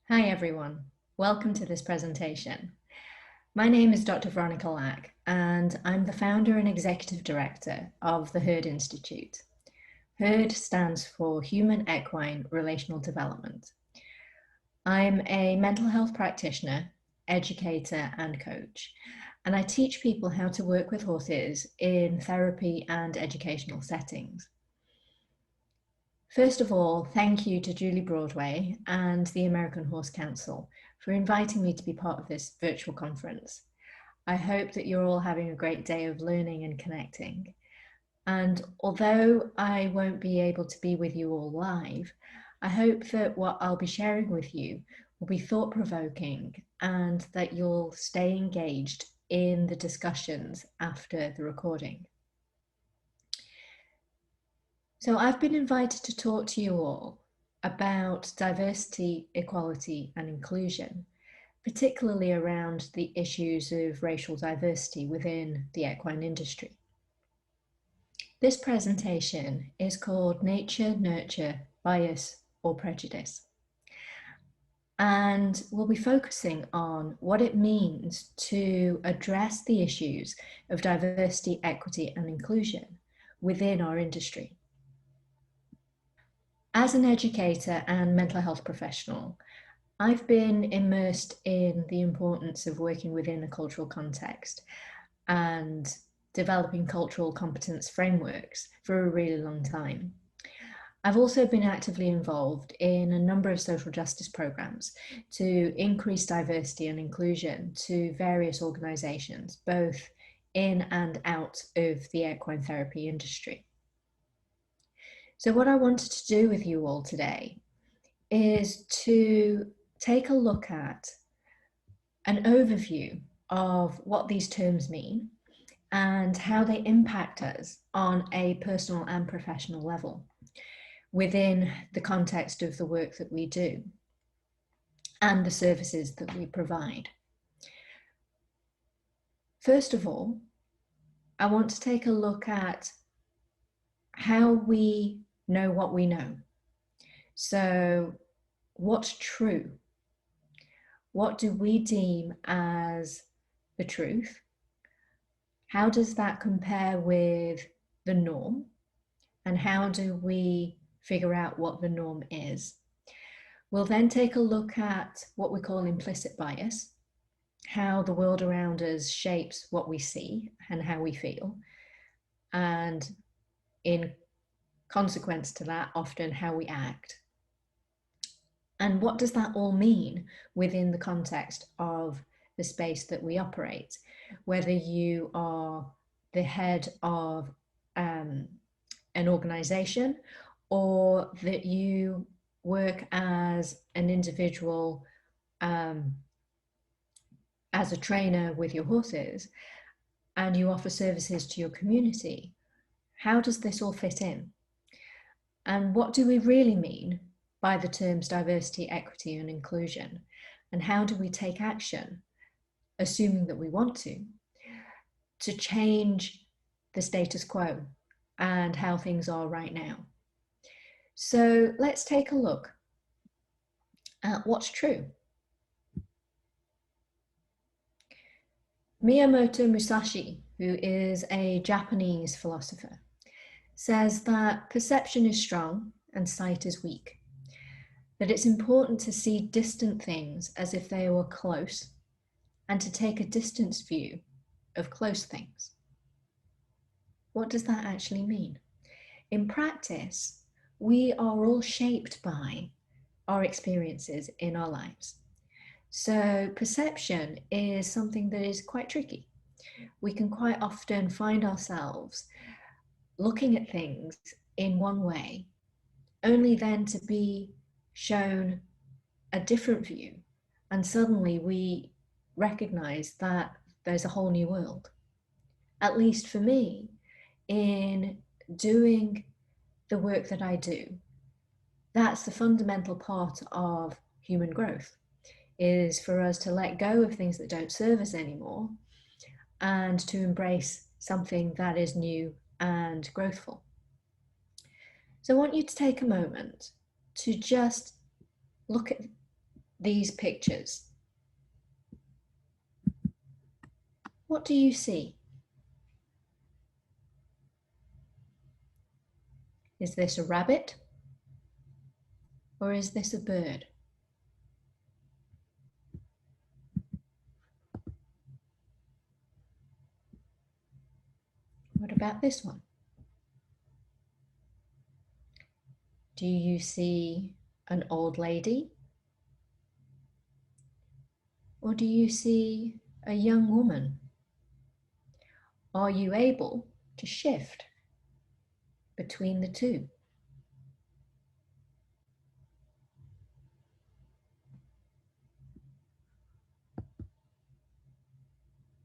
Hi everyone, welcome to this presentation. My name is Dr. Veronica Lack and I'm the founder and executive director of the HERD Institute. HERD stands for Human Equine Relational Development. I'm a mental health practitioner, educator and coach, and I teach people how to work with horses in therapy and educational settings. First of all, thank you to Julie Broadway and the American Horse Council for inviting me to be part of this virtual conference. I hope that you're all having a great day of learning and connecting. And although I won't be able to be with you all live, I hope that what I'll be sharing with you will be thought-provoking and that you'll stay engaged in the discussions after the recording. So I've been invited to talk to you all about diversity, equality and inclusion, particularly around the issues of racial diversity within the equine industry. This presentation is called Nature, Nurture, Bias or Prejudice. And we'll be focusing on what it means to address the issues of diversity, equity and inclusion within our industry. As an educator and mental health professional, I've been immersed in the importance of working within a cultural context and developing cultural competence frameworks for a really long time. I've also been actively involved in a number of social justice programs to increase diversity and inclusion to various organisations, both in and out of the equine therapy industry. So what I wanted to do with you all today is to take a look at an overview of what these terms mean and how they impact us on a personal and professional level within the context of the work that we do and the services that we provide. First of all, I want to take a look at how we know what we know. So, what's true? What do we deem as the truth? How does that compare with the norm? And how do we figure out what the norm is? We'll then take a look at what we call implicit bias, how the world around us shapes what we see and how we feel, and in consequence to that, often how we act. And what does that all mean within the context of the space that we operate? Whether you are the head of an organization or that you work as an individual as a trainer with your horses and you offer services to your community, how does this all fit in? And what do we really mean by the terms diversity, equity and inclusion? And how do we take action, assuming that we want to change the status quo and how things are right now? So let's take a look at what's true. Miyamoto Musashi, who is a Japanese philosopher, says that perception is strong and sight is weak, that it's important to see distant things as if they were close and to take a distance view of close things. What does that actually mean? In practice, we are all shaped by our experiences in our lives. So perception is something that is quite tricky. We can quite often find ourselves looking at things in one way, only then to be shown a different view. And suddenly we recognize that there's a whole new world. At least for me, in doing the work that I do, that's the fundamental part of human growth, is for us to let go of things that don't serve us anymore and to embrace something that is new and growthful. So I want you to take a moment to just look at these pictures, what do you see? Is this a rabbit or is this a bird? What about this one? Do you see an old lady? Or do you see a young woman? Are you able to shift between the two?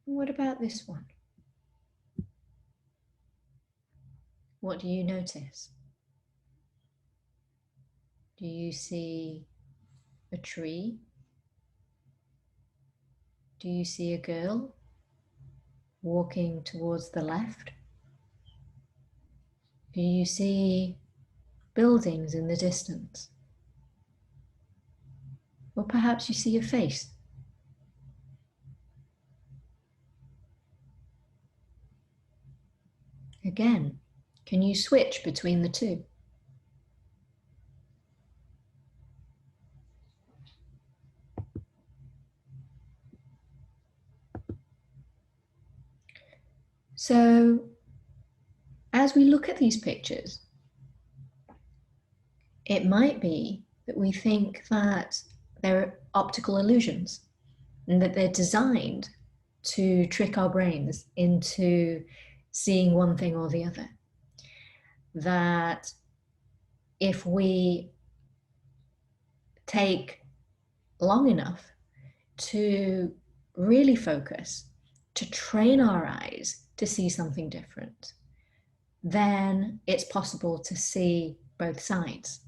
What about this one? What do you notice? Do you see a tree? Do you see a girl walking towards the left? Do you see buildings in the distance? Or perhaps you see a face? Again, can you switch between the two? So, as we look at these pictures, it might be that we think that they're optical illusions and that they're designed to trick our brains into seeing one thing or the other. That if we take long enough to really focus, to train our eyes to see something different, then it's possible to see both sides.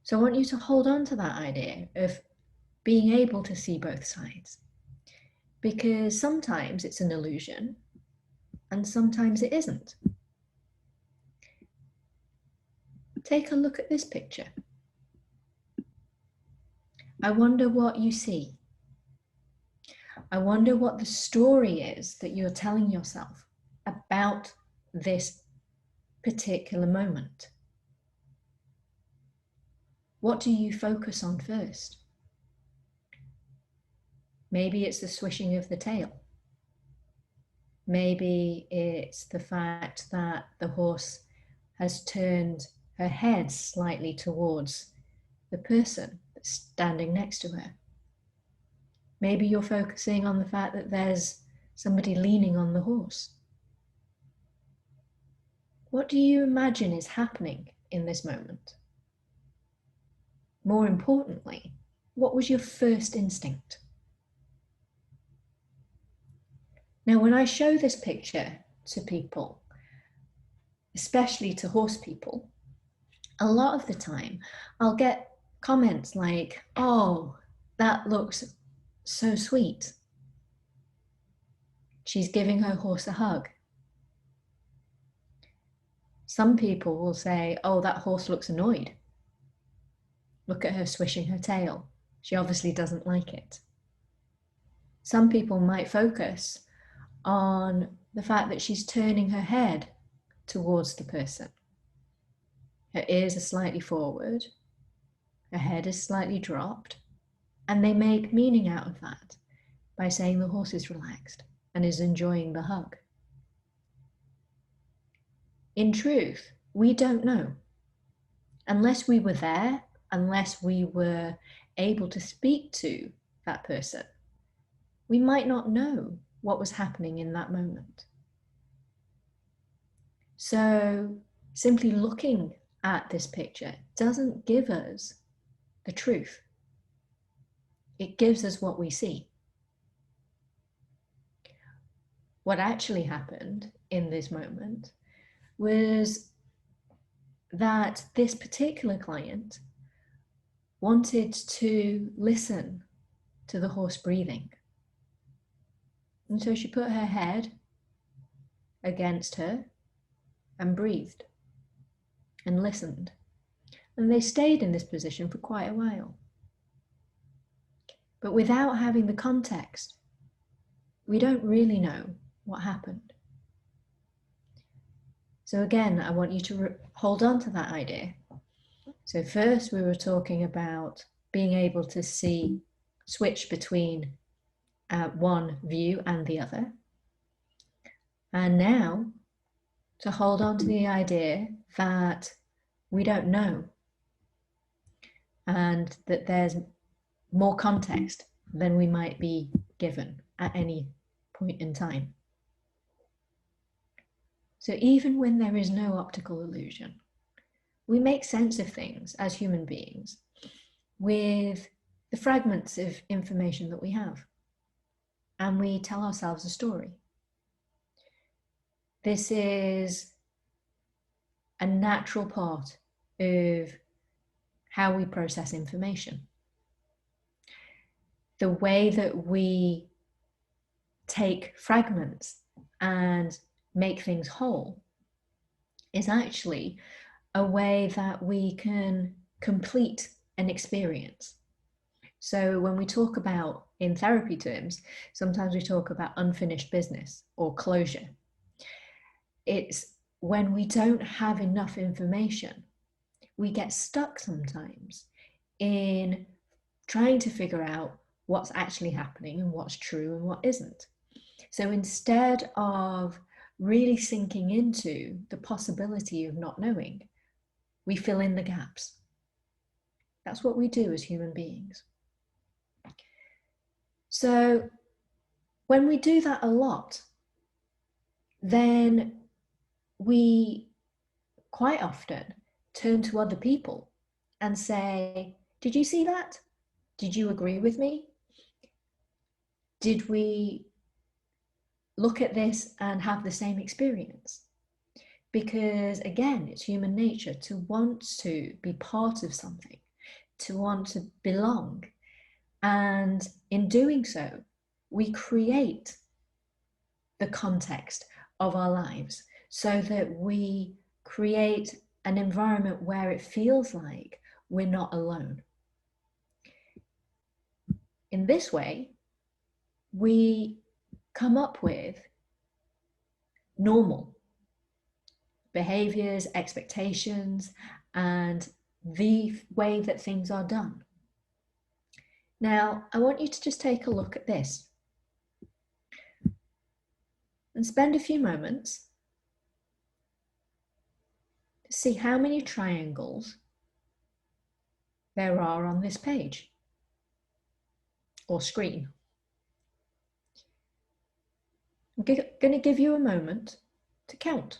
So I want you to hold on to that idea of being able to see both sides, because sometimes it's an illusion and sometimes it isn't. Take a look at this picture. I wonder what you see. I wonder what the story is that you're telling yourself about this particular moment. What do you focus on first? Maybe it's the swishing of the tail. Maybe it's the fact that the horse has turned her head slightly towards the person that's standing next to her. Maybe you're focusing on the fact that there's somebody leaning on the horse. What do you imagine is happening in this moment? More importantly, what was your first instinct? Now, when I show this picture to people, especially to horse people, a lot of the time I'll get comments like, "Oh, that looks so sweet. She's giving her horse a hug." Some people will say, "Oh, that horse looks annoyed. Look at her swishing her tail. She obviously doesn't like it." Some people might focus on the fact that she's turning her head towards the person. Her ears are slightly forward, her head is slightly dropped, and they make meaning out of that by saying the horse is relaxed and is enjoying the hug. In truth, we don't know. Unless we were there, unless we were able to speak to that person, we might not know what was happening in that moment. So simply looking at this picture doesn't give us the truth. It gives us what we see. What actually happened in this moment was that this particular client wanted to listen to the horse breathing. And so she put her head against her and breathed and listened. And they stayed in this position for quite a while. But without having the context, we don't really know what happened. So again, I want you to hold on to that idea. So first we were talking about being able to switch between one view and the other. And now to hold on to the idea that we don't know and that there's more context than we might be given at any point in time. So even when there is no optical illusion, we make sense of things as human beings with the fragments of information that we have, and we tell ourselves a story. This is a natural part of how we process information. The way that we take fragments and make things whole is actually a way that we can complete an experience. So when we talk about, in therapy terms, sometimes we talk about unfinished business or closure. It's when we don't have enough information, we get stuck sometimes in trying to figure out what's actually happening and what's true and what isn't. So instead of really sinking into the possibility of not knowing, we fill in the gaps. That's what we do as human beings. So when we do that a lot, then we quite often turn to other people and say, did you see that? Did you agree with me? Did we look at this and have the same experience? Because again, it's human nature to want to be part of something, to want to belong. And in doing so, we create the context of our lives so that we create an environment where it feels like we're not alone. In this way, we come up with normal behaviors, expectations, and the way that things are done. Now, I want you to just take a look at this and spend a few moments to see how many triangles there are on this page or screen. I'm going to give you a moment to count.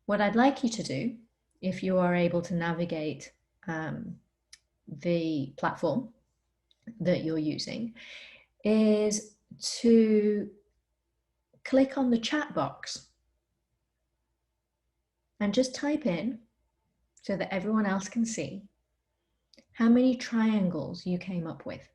What I'd like you to do, if you are able to navigate the platform that you're using, is to click on the chat box and just type in, so that everyone else can see, how many triangles you came up with.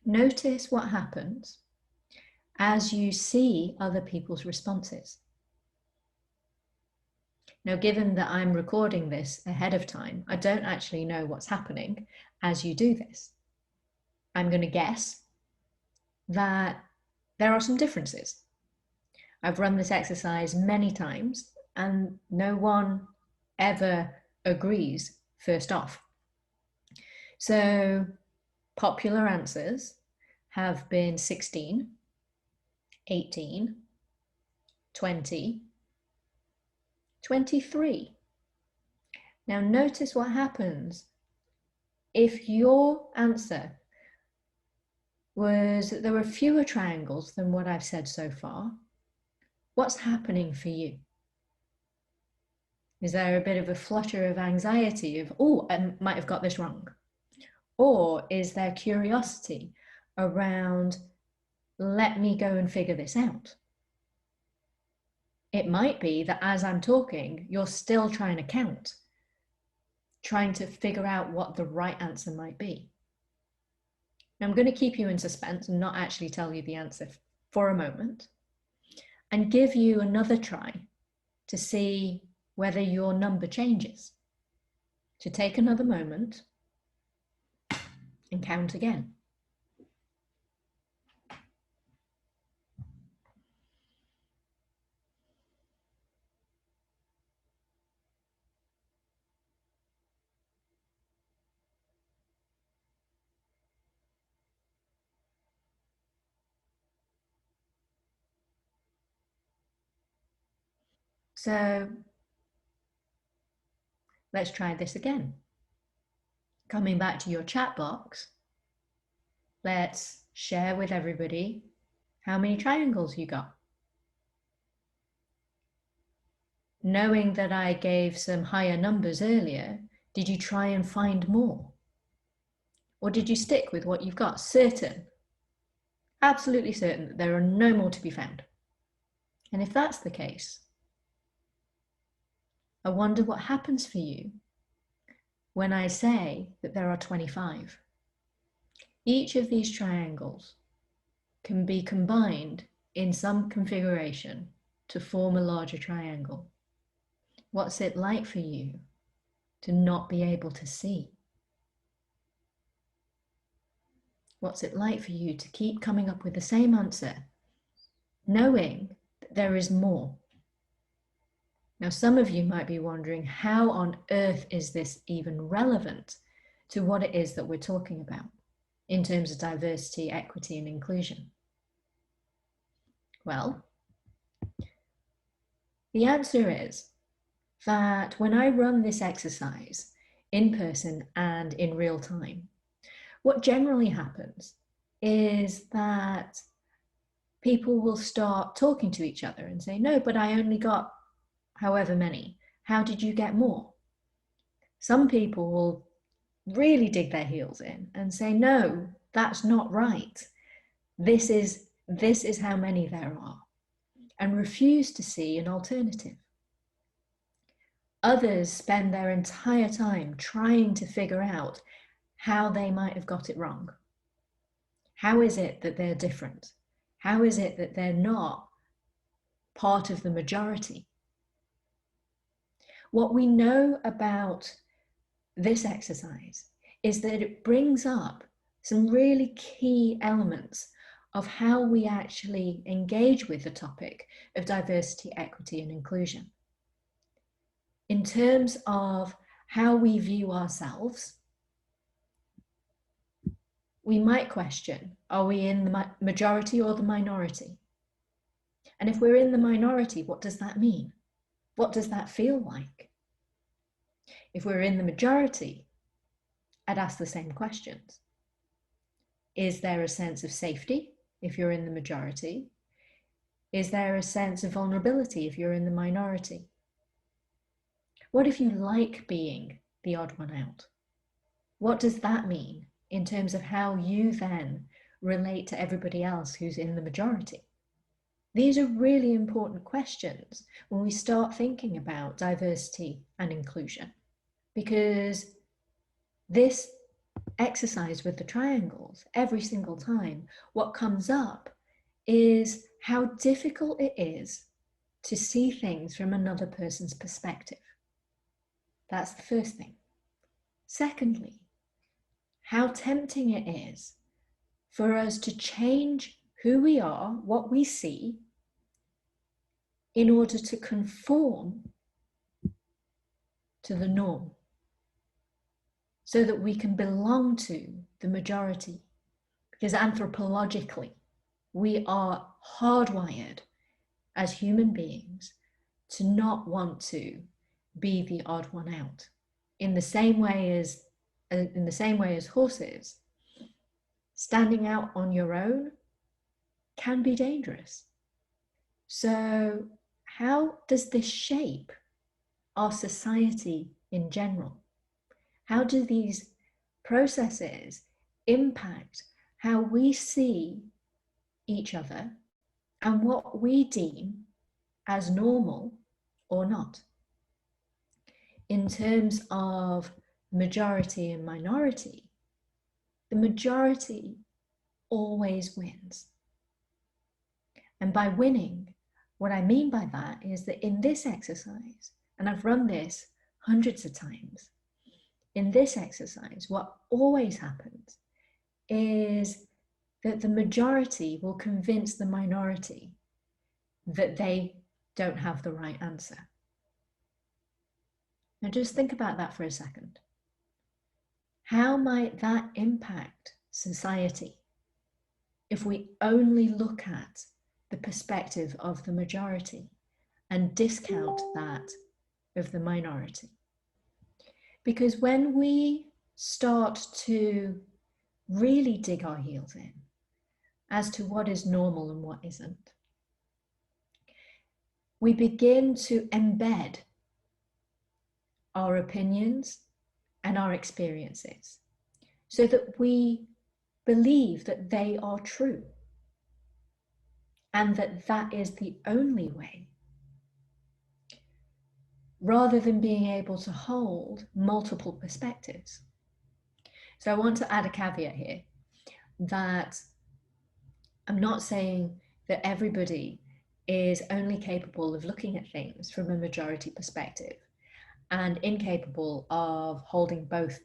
Notice what happens as you see other people's responses. Now, given that I'm recording this ahead of time, I don't actually know what's happening as you do this. I'm going to guess that there are some differences. I've run this exercise many times and no one ever agrees first off. So popular answers have been 16, 18, 20, 23. Now notice what happens if your answer was that there were fewer triangles than what I've said so far. What's happening for you? Is there a bit of a flutter of anxiety of, oh, I might have got this wrong? Or is there curiosity around, let me go and figure this out? It might be that as I'm talking, you're still trying to count, trying to figure out what the right answer might be. Now, I'm going to keep you in suspense and not actually tell you the answer for a moment, and give you another try to see whether your number changes. So take another moment and count again. So let's try this again. Coming back to your chat box, let's share with everybody how many triangles you got. Knowing that I gave some higher numbers earlier, did you try and find more? Or did you stick with what you've got? Certain, absolutely certain that there are no more to be found. And if that's the case, I wonder what happens for you when I say that there are 25. Each of these triangles can be combined in some configuration to form a larger triangle. What's it like for you to not be able to see? What's it like for you to keep coming up with the same answer, knowing that there is more? Now, some of you might be wondering, how on earth is this even relevant to what it is that we're talking about in terms of diversity, equity, and inclusion? Well, the answer is that when I run this exercise in person and in real time, what generally happens is that people will start talking to each other and say, no, but I only got however many. How did you get more? Some people will really dig their heels in and say, no, that's not right. This is how many there are, and refuse to see an alternative. Others spend their entire time trying to figure out how they might have got it wrong. How is it that they're different? How is it that they're not part of the majority? What we know about this exercise is that it brings up some really key elements of how we actually engage with the topic of diversity, equity, and inclusion. In terms of how we view ourselves, we might question, are we in the majority or the minority? And if we're in the minority, what does that mean? What does that feel like? If we're in the majority, I'd ask the same questions. Is there a sense of safety if you're in the majority? Is there a sense of vulnerability if you're in the minority? What if you like being the odd one out? What does that mean in terms of how you then relate to everybody else who's in the majority? These are really important questions when we start thinking about diversity and inclusion, because this exercise with the triangles, every single time, what comes up is how difficult it is to see things from another person's perspective. That's the first thing. Secondly, how tempting it is for us to change who we are, what we see, in order to conform to the norm, so that we can belong to the majority. Because anthropologically, we are hardwired as human beings to not want to be the odd one out. In the same way as horses, standing out on your own can be dangerous. So how does this shape our society in general? How do these processes impact how we see each other and what we deem as normal or not? In terms of majority and minority, the majority always wins. And by winning, what I mean by that is that in this exercise, and I've run this hundreds of times, in this exercise, what always happens is that the majority will convince the minority that they don't have the right answer. Now just think about that for a second. How might that impact society if we only look at the perspective of the majority and discount that of the minority? Because when we start to really dig our heels in as to what is normal and what isn't, we begin to embed our opinions and our experiences so that we believe that they are true and that that is the only way, rather than being able to hold multiple perspectives. So I want to add a caveat here that I'm not saying that everybody is only capable of looking at things from a majority perspective and incapable of holding both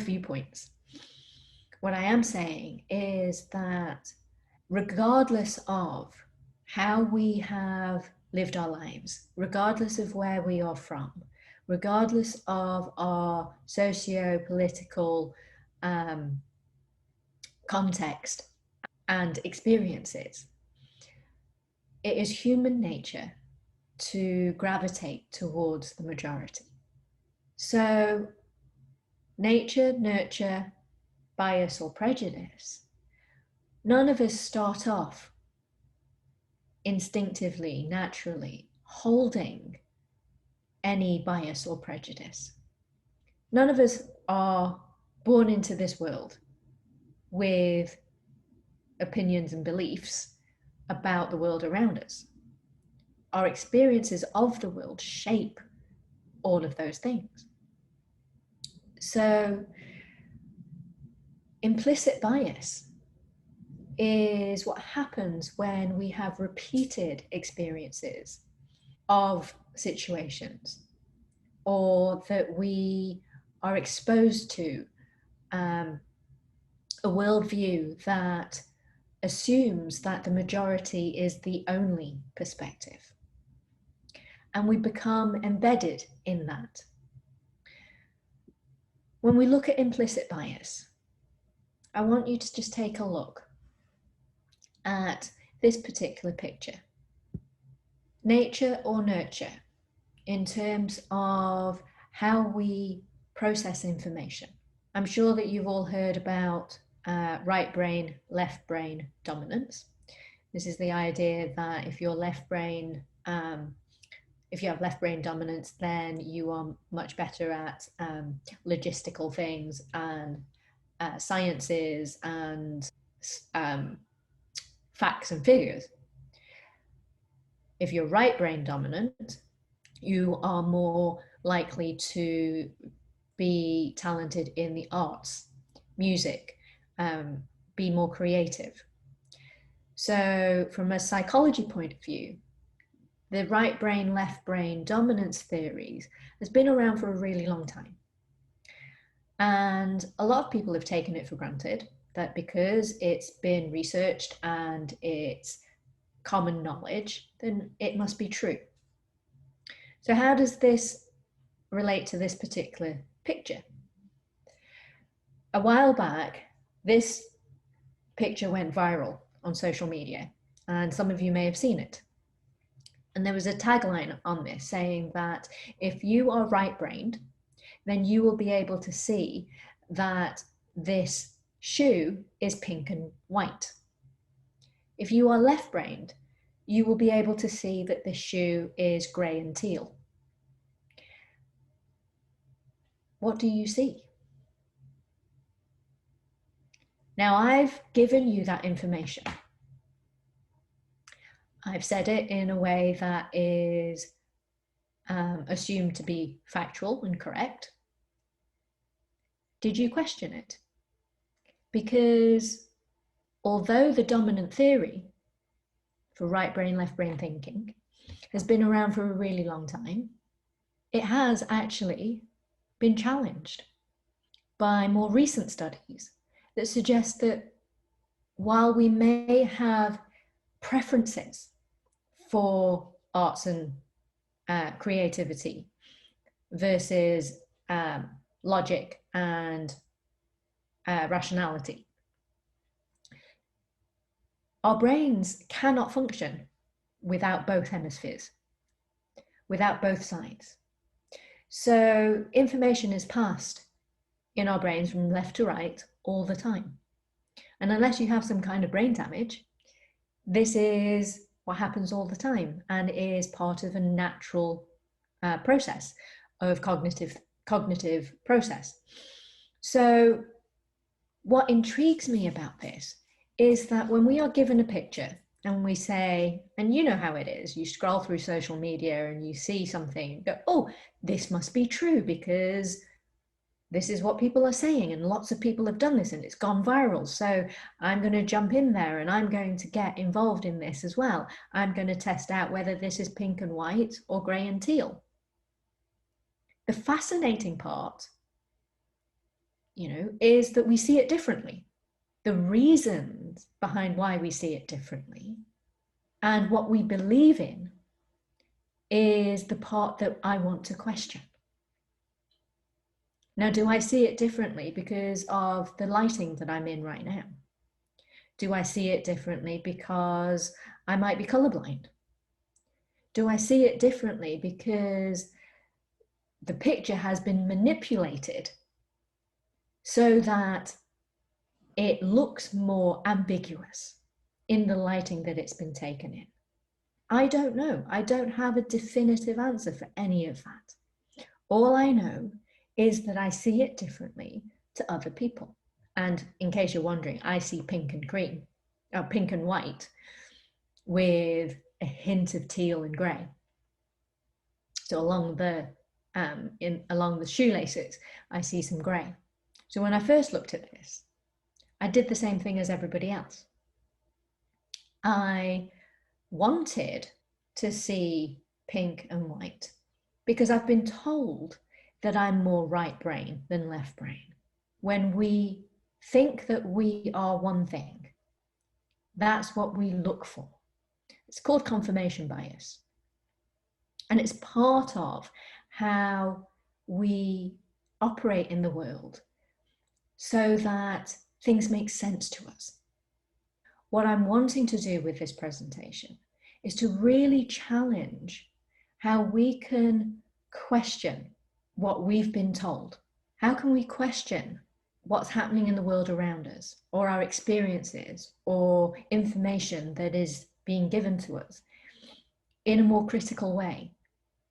viewpoints. What I am saying is that regardless of how we have lived our lives, regardless of where we are from, regardless of our socio-political context and experiences, it is human nature to gravitate towards the majority. So nature, nurture, bias or prejudice, none of us start off instinctively, naturally, holding any bias or prejudice. None of us are born into this world with opinions and beliefs about the world around us. Our experiences of the world shape all of those things. So implicit bias is what happens when we have repeated experiences of situations, or that we are exposed to a worldview that assumes that the majority is the only perspective. And we become embedded in that. When we look at implicit bias, I want you to just take a look at this particular picture. Nature or nurture, in terms of how we process information. I'm sure that you've all heard about right brain, left brain dominance. This is the idea that if you're left brain, if you have left brain dominance, then you are much better at logistical things and sciences and facts and figures. If you're right brain dominant, you are more likely to be talented in the arts, music, be more creative. So from a psychology point of view, the right brain, left brain dominance theories has been around for a really long time. And a lot of people have taken it for granted that because it's been researched and it's common knowledge, then it must be true. So how does this relate to this particular picture? A while back, this picture went viral on social media, and some of you may have seen it. And there was a tagline on this saying that if you are right-brained, then you will be able to see that this shoe is pink and white. If you are left-brained, you will be able to see that this shoe is grey and teal. what do you see? Now, I've given you that information. I've said it in a way that is assumed to be factual and correct. Did you question it? Because although the dominant theory for right brain, left brain thinking has been around for a really long time, it has actually been challenged by more recent studies that suggest that while we may have preferences for arts and creativity versus logic and rationality, our brains cannot function without both hemispheres, without both sides. So information is passed in our brains from left to right all the time. And unless you have some kind of brain damage, this is what happens all the time and is part of a natural process of cognitive process. So what intrigues me about this is that when we are given a picture and we say, and you know how it is, you scroll through social media and you see something, go, oh, this must be true because this is what people are saying and lots of people have done this and it's gone viral. So I'm going to jump in there and I'm going to get involved in this as well. I'm going to test out whether this is pink and white or grey and teal. The fascinating part, is that we see it differently. The reasons behind why we see it differently and what we believe in is the part that I want to question. Now, do I see it differently because of the lighting that I'm in right now? Do I see it differently because I might be colorblind? Do I see it differently because the picture has been manipulated so that it looks more ambiguous in the lighting that it's been taken in? I don't know. I don't have a definitive answer for any of that. All I know is that I see it differently to other people. And in case you're wondering, I see pink and white with a hint of teal and grey. So along the shoelaces, I see some grey. So when I first looked at this, I did the same thing as everybody else. I wanted to see pink and white because I've been told that I'm more right brain than left brain. When we think that we are one thing, that's what we look for. It's called confirmation bias. And it's part of how we operate in the world so that things make sense to us. What I'm wanting to do with this presentation is to really challenge how we can question what we've been told. How can we question what's happening in the world around us, or our experiences, or information that is being given to us in a more critical way,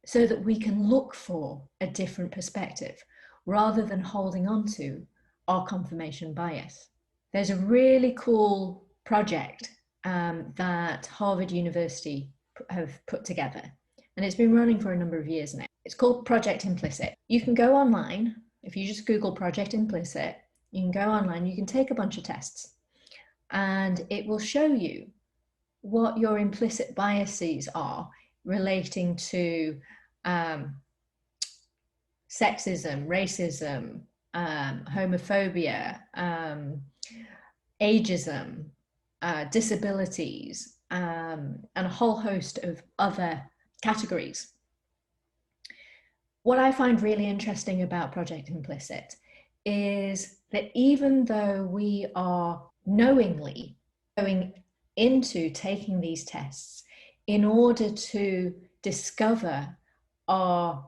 so that we can look for a different perspective rather than holding on to our confirmation bias? There's a really cool project that Harvard University have put together, and it's been running for a number of years now. It's called Project Implicit. You can go online, if you just Google Project Implicit, you can go online, you can take a bunch of tests, and it will show you what your implicit biases are relating to sexism, racism, homophobia, ageism, disabilities, and a whole host of other categories. What I find really interesting about Project Implicit is that even though we are knowingly going into taking these tests in order to discover our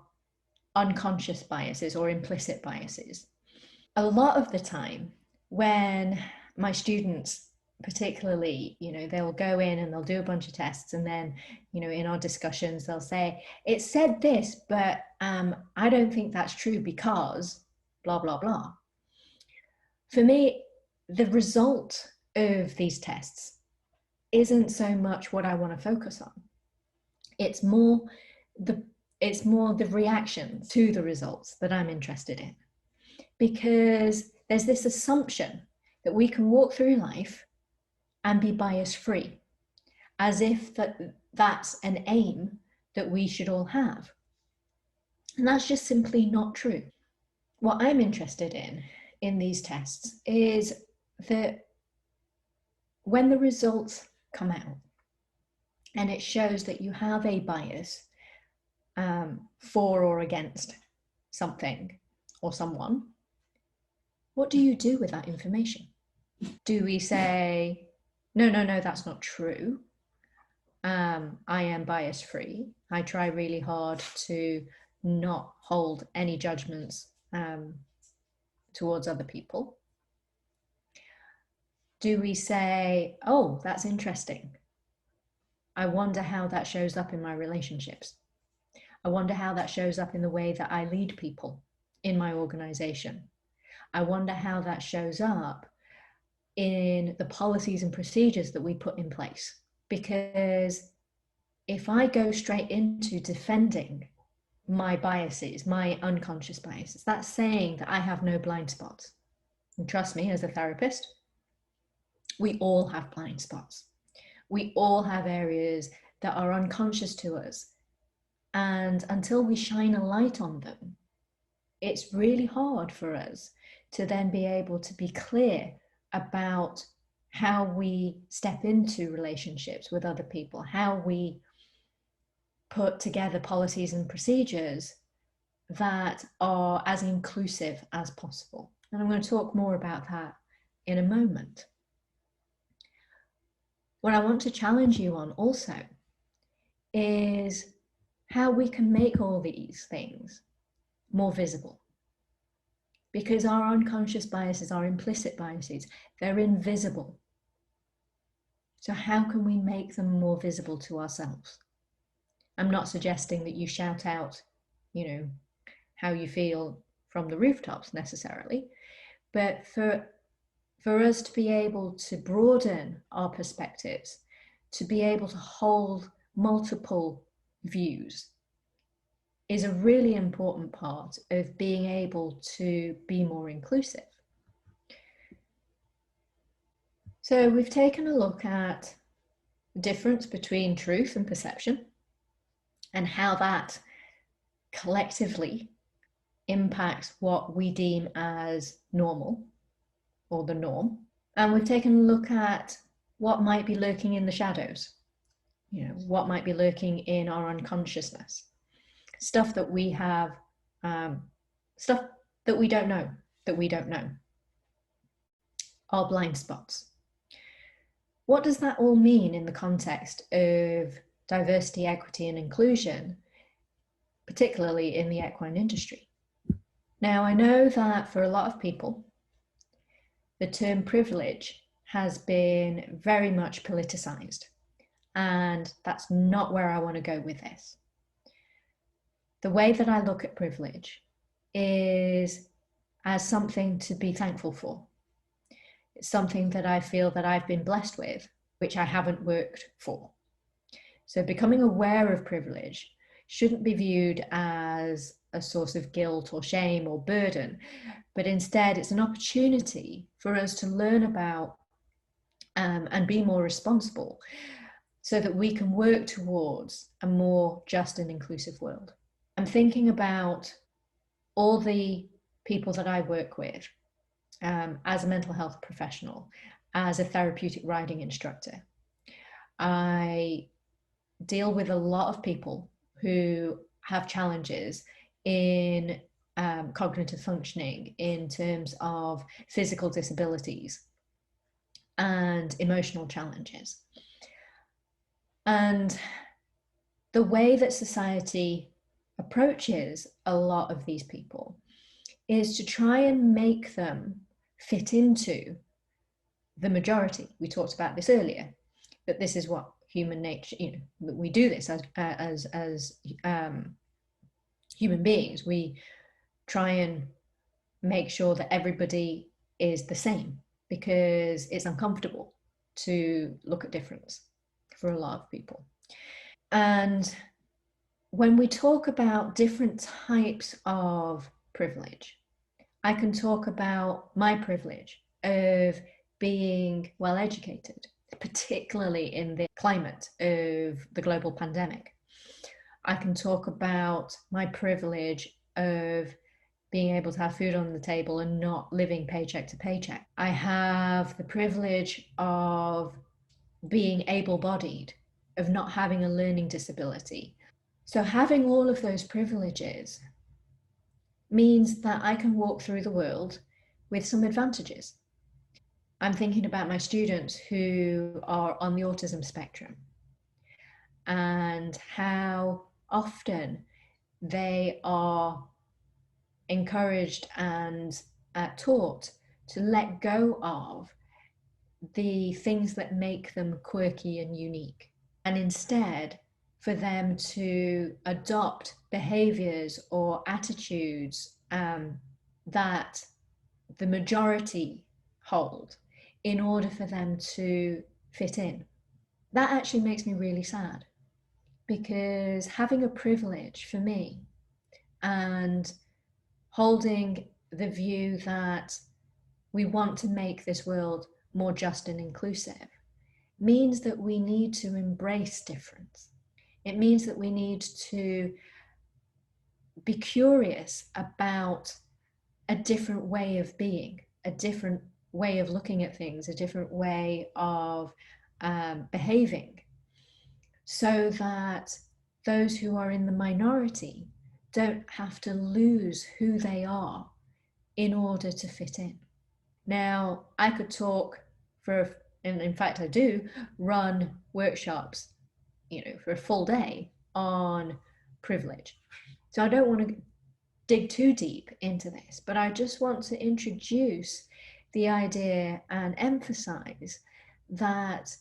unconscious biases or implicit biases, a lot of the time when my students particularly, they'll go in and they'll do a bunch of tests, and then, in our discussions, they'll say, it said this, but I don't think that's true because, blah, blah, blah. For me, the result of these tests isn't so much what I want to focus on. It's more the reaction to the results that I'm interested in. Because there's this assumption that we can walk through life and be bias free, as if that's an aim that we should all have. And that's just simply not true. What I'm interested in these tests is that when the results come out and it shows that you have a bias for or against something or someone, what do you do with that information? Do we say, no, that's not true. I am bias free. I try really hard to not hold any judgments towards other people. Do we say, oh, that's interesting. I wonder how that shows up in my relationships. I wonder how that shows up in the way that I lead people in my organization. I wonder how that shows up in the policies and procedures that we put in place. Because if I go straight into defending my biases, my unconscious biases, that's saying that I have no blind spots. And trust me, as a therapist, we all have blind spots. We all have areas that are unconscious to us. And until we shine a light on them, it's really hard for us to then be able to be clear about how we step into relationships with other people, how we put together policies and procedures that are as inclusive as possible. And I'm going to talk more about that in a moment. What I want to challenge you on also is how we can make all these things more visible. Because our unconscious biases, our implicit biases, they're invisible. So how can we make them more visible to ourselves? I'm not suggesting that you shout out, how you feel from the rooftops necessarily, but for us to be able to broaden our perspectives, to be able to hold multiple views, is a really important part of being able to be more inclusive. So we've taken a look at the difference between truth and perception and how that collectively impacts what we deem as normal or the norm. And we've taken a look at what might be lurking in the shadows, what might be lurking in our unconsciousness, stuff that we have, stuff that we don't know, our blind spots. What does that all mean in the context of diversity, equity, and inclusion, particularly in the equine industry? Now, I know that for a lot of people, the term privilege has been very much politicized, and that's not where I want to go with this. The way that I look at privilege is as something to be thankful for. It's something that I feel that I've been blessed with, which I haven't worked for. So becoming aware of privilege shouldn't be viewed as a source of guilt or shame or burden, but instead it's an opportunity for us to learn about and be more responsible so that we can work towards a more just and inclusive world. I'm thinking about all the people that I work with as a mental health professional, as a therapeutic riding instructor. I deal with a lot of people who have challenges in cognitive functioning in terms of physical disabilities and emotional challenges. And the way that society approaches a lot of these people is to try and make them fit into the majority. We talked about this earlier, that this is what human nature, that we do this as human beings. We try and make sure that everybody is the same, because it's uncomfortable to look at difference for a lot of people. And when we talk about different types of privilege, I can talk about my privilege of being well educated, particularly in the climate of the global pandemic. I can talk about my privilege of being able to have food on the table and not living paycheck to paycheck. I have the privilege of being able bodied, of not having a learning disability. So, having all of those privileges means that I can walk through the world with some advantages. I'm thinking about my students who are on the autism spectrum and how often they are encouraged and taught to let go of the things that make them quirky and unique, and instead for them to adopt behaviors or attitudes that the majority hold in order for them to fit in. That actually makes me really sad, because having a privilege for me and holding the view that we want to make this world more just and inclusive means that we need to embrace difference. It means that we need to be curious about a different way of being, a different way of looking at things, a different way of behaving, so that those who are in the minority don't have to lose who they are in order to fit in. Now, I could talk for, and in fact, I do run workshops, for a full day on privilege. So I don't want to dig too deep into this, but I just want to introduce the idea and emphasize that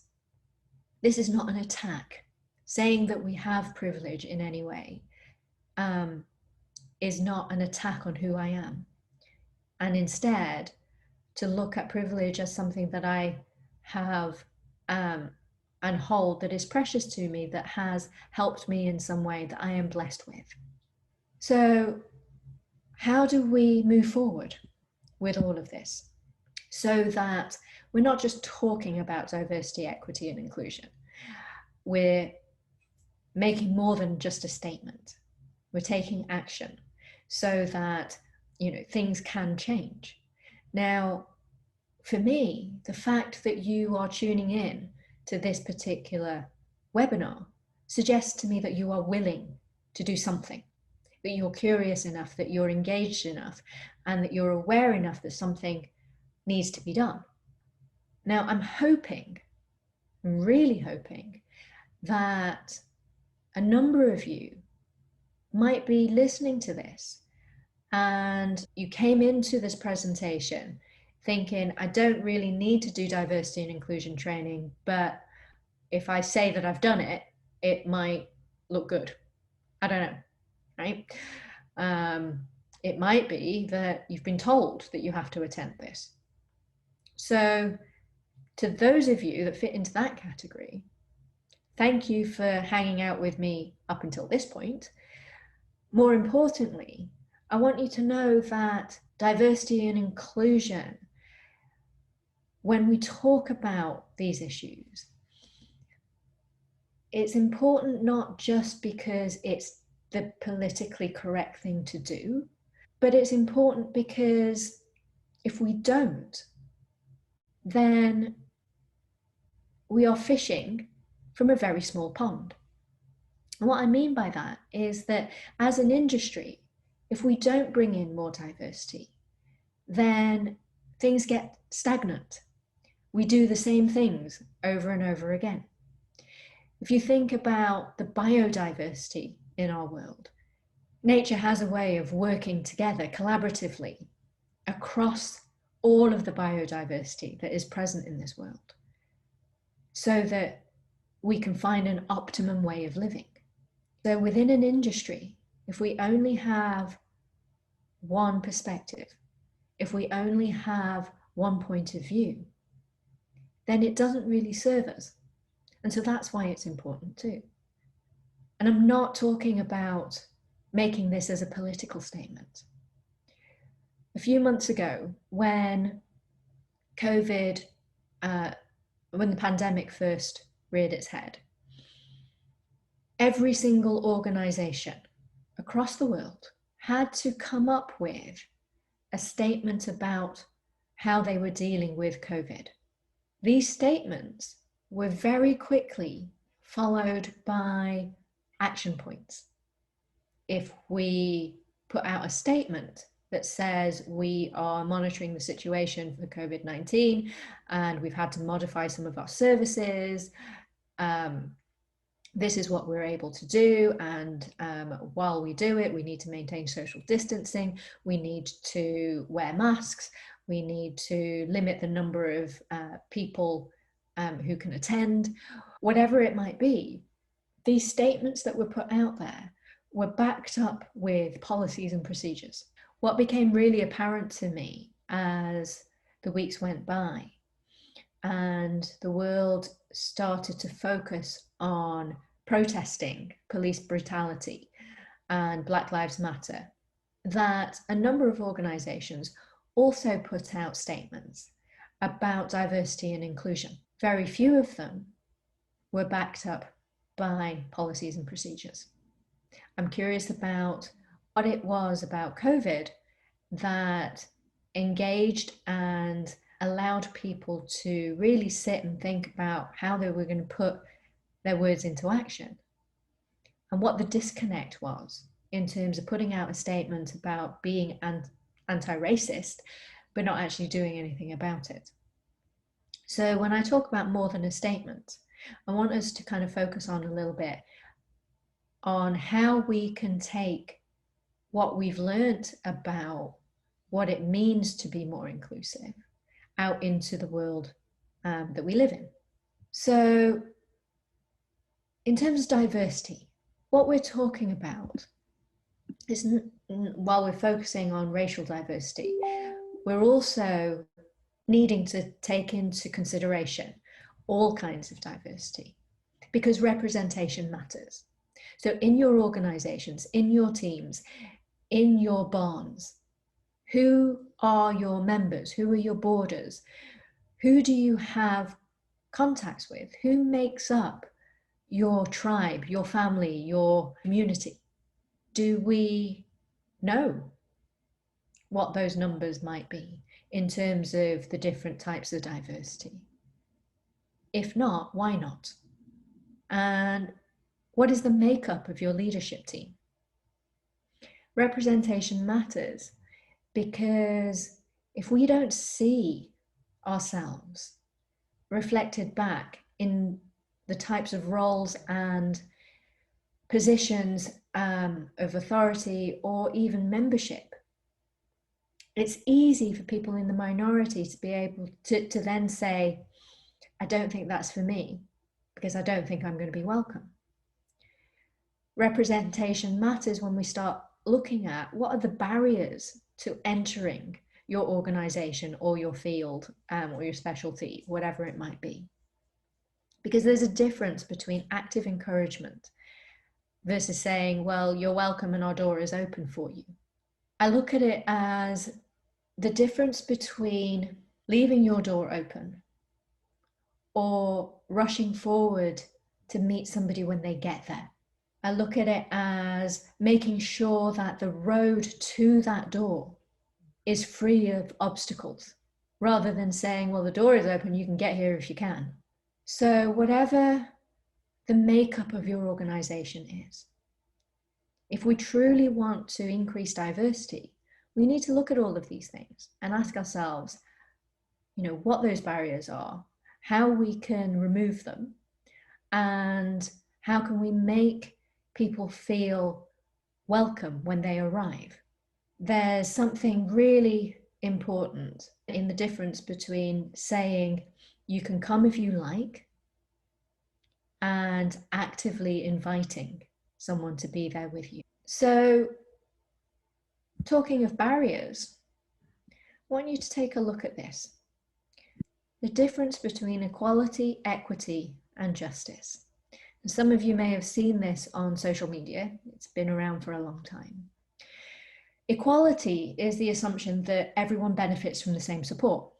this is not an attack. Saying that we have privilege in any way is not an attack on who I am. And instead, to look at privilege as something that I have and hold, that is precious to me, that has helped me in some way, that I am blessed with. So, how do we move forward with all of this so that we're not just talking about diversity, equity, and inclusion? We're making more than just a statement. We're taking action so that things can change. Now, for me, the fact that you are tuning in to this particular webinar suggests to me that you are willing to do something, that you're curious enough, that you're engaged enough, and that you're aware enough that something needs to be done. Now, I'm really hoping that a number of you might be listening to this and you came into this presentation thinking, I don't really need to do diversity and inclusion training, but if I say that I've done it, it might look good. I don't know, right? It might be that you've been told that you have to attend this. So, to those of you that fit into that category, thank you for hanging out with me up until this point. More importantly, I want you to know that diversity and inclusion, when we talk about these issues, it's important not just because it's the politically correct thing to do, but it's important because if we don't, then we are fishing from a very small pond. And what I mean by that is that as an industry, if we don't bring in more diversity, then things get stagnant. We do the same things over and over again. If you think about the biodiversity in our world, nature has a way of working together collaboratively across all of the biodiversity that is present in this world so that we can find an optimum way of living. So within an industry, if we only have one perspective, if we only have one point of view, then it doesn't really serve us. And so that's why it's important too. And I'm not talking about making this as a political statement. A few months ago, when COVID, when the pandemic first reared its head, every single organization across the world had to come up with a statement about how they were dealing with COVID. These statements were very quickly followed by action points. If we put out a statement that says we are monitoring the situation for COVID-19 and we've had to modify some of our services, this is what we're able to do, and while we do it, we need to maintain social distancing, we need to wear masks, we need to limit the number of people who can attend, whatever it might be. These statements that were put out there were backed up with policies and procedures. What became really apparent to me as the weeks went by and the world started to focus on protesting police brutality and Black Lives Matter, that a number of organizations also put out statements about diversity and inclusion. Very few of them were backed up by policies and procedures. I'm curious about what it was about COVID that engaged and allowed people to really sit and think about how they were going to put their words into action, and what the disconnect was in terms of putting out a statement about being anti-racist, but not actually doing anything about it. So when I talk about more than a statement, I want us to kind of focus on a little bit on how we can take what we've learned about what it means to be more inclusive out into the world that we live in. So in terms of diversity, what we're talking about is, while we're focusing on racial diversity, we're also needing to take into consideration all kinds of diversity, because representation matters. So in your organizations, in your teams, in your barns, who are your members? Who are your boarders? Who do you have contacts with? Who makes up your tribe, your family, your community? Do we know what those numbers might be in terms of the different types of diversity? If not, why not? And what is the makeup of your leadership team? Representation matters, because if we don't see ourselves reflected back in the types of roles and positions of authority or even membership, it's easy for people in the minority to be able to then say, I don't think that's for me, because I don't think I'm going to be welcome. Representation matters when we start looking at what are the barriers to entering your organization or your field or your specialty, whatever it might be. Because there's a difference between active encouragement versus saying, well, you're welcome and our door is open for you. I look at it as the difference between leaving your door open or rushing forward to meet somebody when they get there. I look at it as making sure that the road to that door is free of obstacles, rather than saying, well, the door is open, you can get here if you can. So whatever the makeup of your organization is, if we truly want to increase diversity, we need to look at all of these things and ask ourselves, what those barriers are, how we can remove them, and how can we make people feel welcome when they arrive. There's something really important in the difference between saying you can come if you like and actively inviting someone to be there with you. So, talking of barriers, want you to take a look at this. The difference between equality, equity, and justice. And some of you may have seen this on social media. It's been around for a long time. Equality is the assumption that everyone benefits from the same support.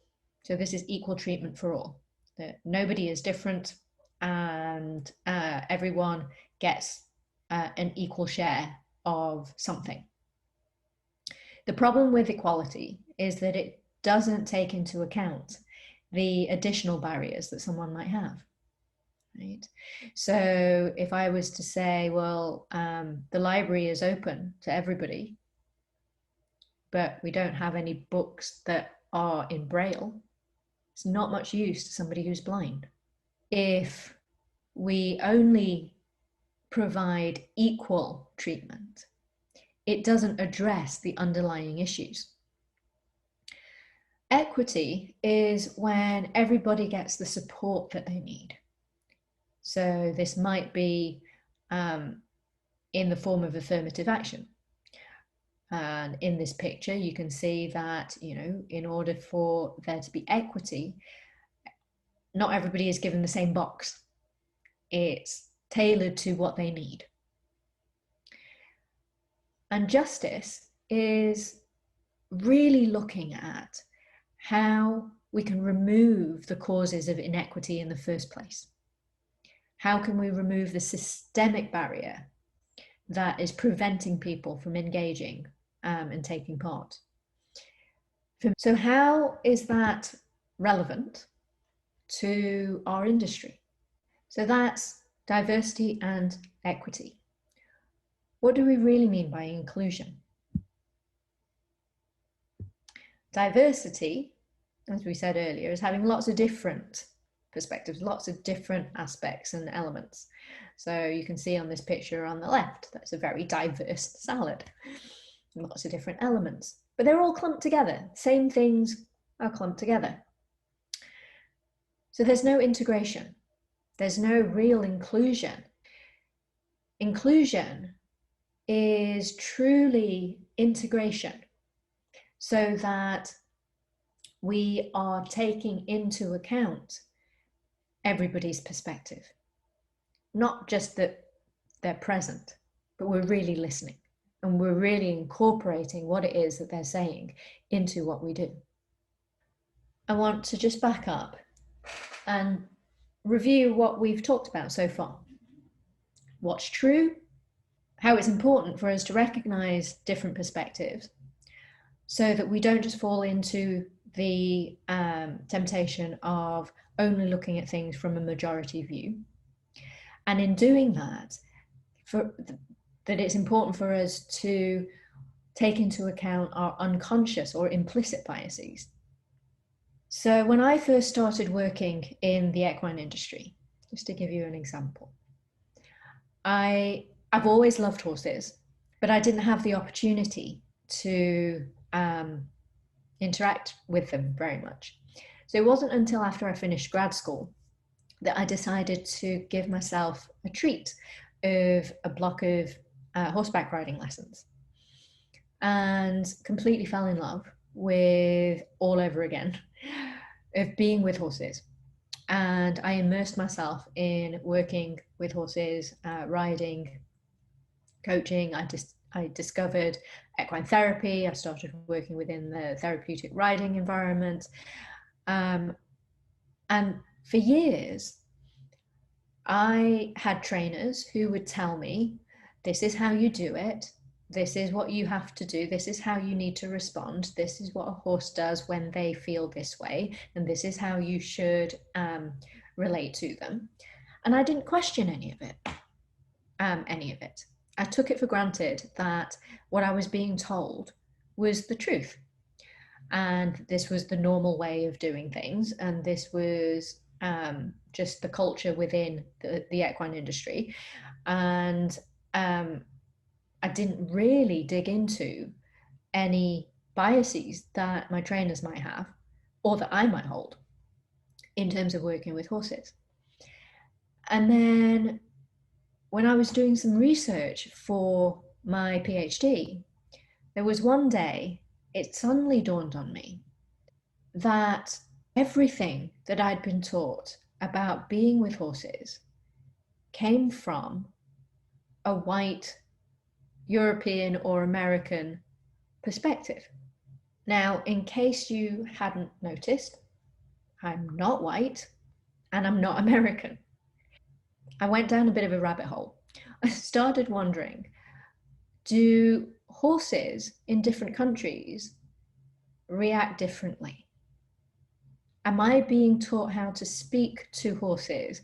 So this is equal treatment for all, that nobody is different and everyone gets an equal share of something. The problem with equality is that it doesn't take into account the additional barriers that someone might have. Right? So if I was to say, well, the library is open to everybody, but we don't have any books that are in Braille, it's not much use to somebody who's blind. If we only provide equal treatment, it doesn't address the underlying issues. Equity is when everybody gets the support that they need. So this might be in the form of affirmative action. And in this picture, you can see that, in order for there to be equity, not everybody is given the same box. It's tailored to what they need. And justice is really looking at how we can remove the causes of inequity in the first place. How can we remove the systemic barrier that is preventing people from engaging and taking part? So how is that relevant to our industry? So that's diversity and equity. What do we really mean by inclusion? Diversity, as we said earlier, is having lots of different perspectives, lots of different aspects and elements. So you can see on this picture on the left, that's a very diverse salad. Lots of different elements, but they're all clumped together. Same things are clumped together. So there's no integration. There's no real inclusion. Inclusion is truly integration, so that we are taking into account everybody's perspective. Not just that they're present, but we're really listening and we're really incorporating what it is that they're saying into what we do. I want to just back up and review what we've talked about so far. What's true, how it's important for us to recognize different perspectives so that we don't just fall into the temptation of only looking at things from a majority view. And in doing that, that it's important for us to take into account our unconscious or implicit biases. So when I first started working in the equine industry, just to give you an example, I've always loved horses, but I didn't have the opportunity to interact with them very much. So it wasn't until after I finished grad school that I decided to give myself a treat of a block of horseback riding lessons, and completely fell in love with all over again of being with horses. And I immersed myself in working with horses, riding, coaching. I discovered equine therapy. I started working within the therapeutic riding environment. And for years, I had trainers who would tell me, this is how you do it. This is what you have to do. This is how you need to respond. This is what a horse does when they feel this way. And this is how you should relate to them. And I didn't question any of it. I took it for granted that what I was being told was the truth. And this was the normal way of doing things. And this was just the culture within the equine industry. And I didn't really dig into any biases that my trainers might have or that I might hold in terms of working with horses. And then when I was doing some research for my PhD, there was one day it suddenly dawned on me that everything that I'd been taught about being with horses came from a white European or American perspective. Now, in case you hadn't noticed, I'm not white and I'm not American. I went down a bit of a rabbit hole. I started wondering, do horses in different countries react differently? Am I being taught how to speak to horses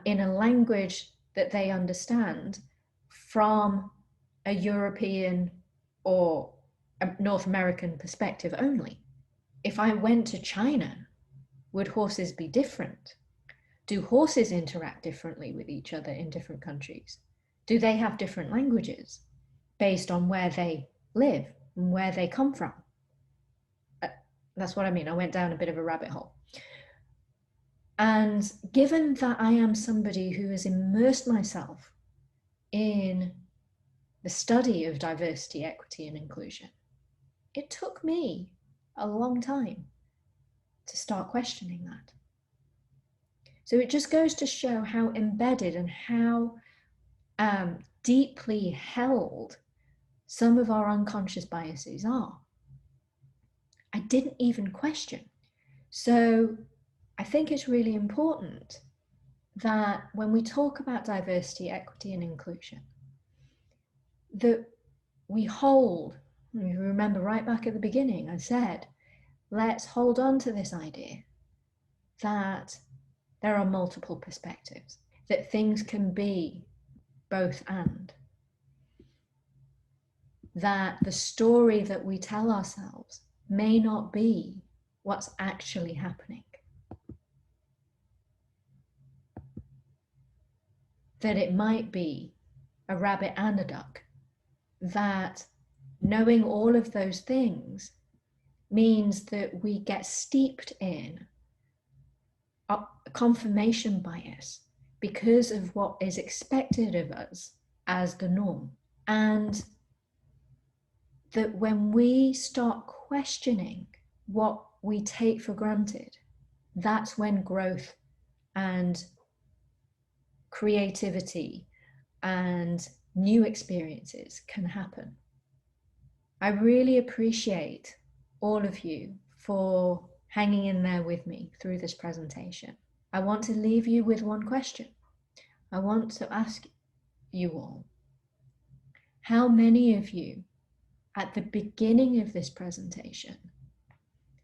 in a language that they understand from a European or a North American perspective only? If I went to China, would horses be different? Do horses interact differently with each other in different countries? Do they have different languages based on where they live and where they come from? That's what I mean. I went down a bit of a rabbit hole. And given that I am somebody who has immersed myself in the study of diversity, equity, and inclusion, it took me a long time to start questioning that. So it just goes to show how embedded and how deeply held some of our unconscious biases are. I didn't even question. So I think it's really important that when we talk about diversity, equity, and inclusion, that we hold, you remember right back at the beginning, I said, let's hold on to this idea that there are multiple perspectives, that things can be both and, that the story that we tell ourselves may not be what's actually happening. That it might be a rabbit and a duck. That knowing all of those things means that we get steeped in a confirmation bias because of what is expected of us as the norm. And that when we start questioning what we take for granted, that's when growth and creativity and new experiences can happen. I really appreciate all of you for hanging in there with me through this presentation. I want to leave you with one question. I want to ask you all, how many of you at the beginning of this presentation,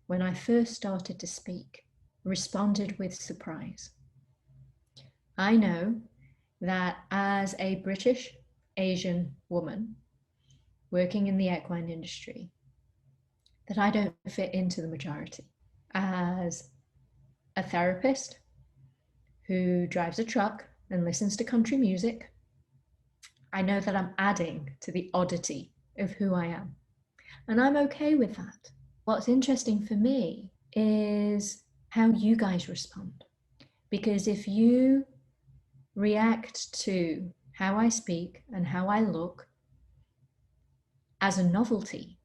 when I first started to speak, responded with surprise? I know that as a British Asian woman working in the equine industry, that I don't fit into the majority. As a therapist who drives a truck and listens to country music, I know that I'm adding to the oddity of who I am. And I'm okay with that. What's interesting for me is how you guys respond. Because if you react to how I speak and how I look as a novelty,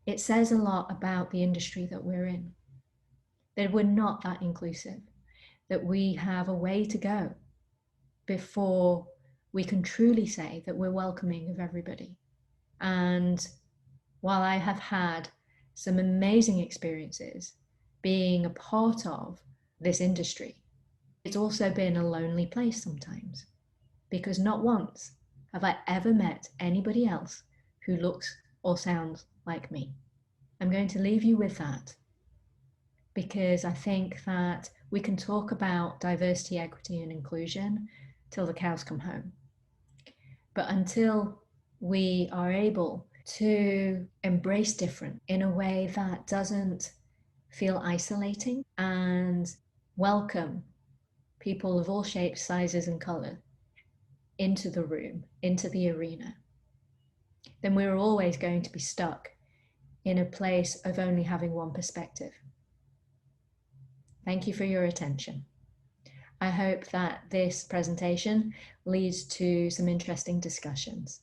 it says a lot about the industry that we're in. That we're not that inclusive, that we have a way to go before we can truly say that we're welcoming of everybody. And while I have had some amazing experiences being a part of this industry, it's also been a lonely place sometimes, because not once have I ever met anybody else who looks or sounds like me. I'm going to leave you with that, because I think that we can talk about diversity, equity, and inclusion till the cows come home. But until we are able to embrace different in a way that doesn't feel isolating and welcome people of all shapes, sizes, and color into the room, into the arena, then we're always going to be stuck in a place of only having one perspective. Thank you for your attention. I hope that this presentation leads to some interesting discussions.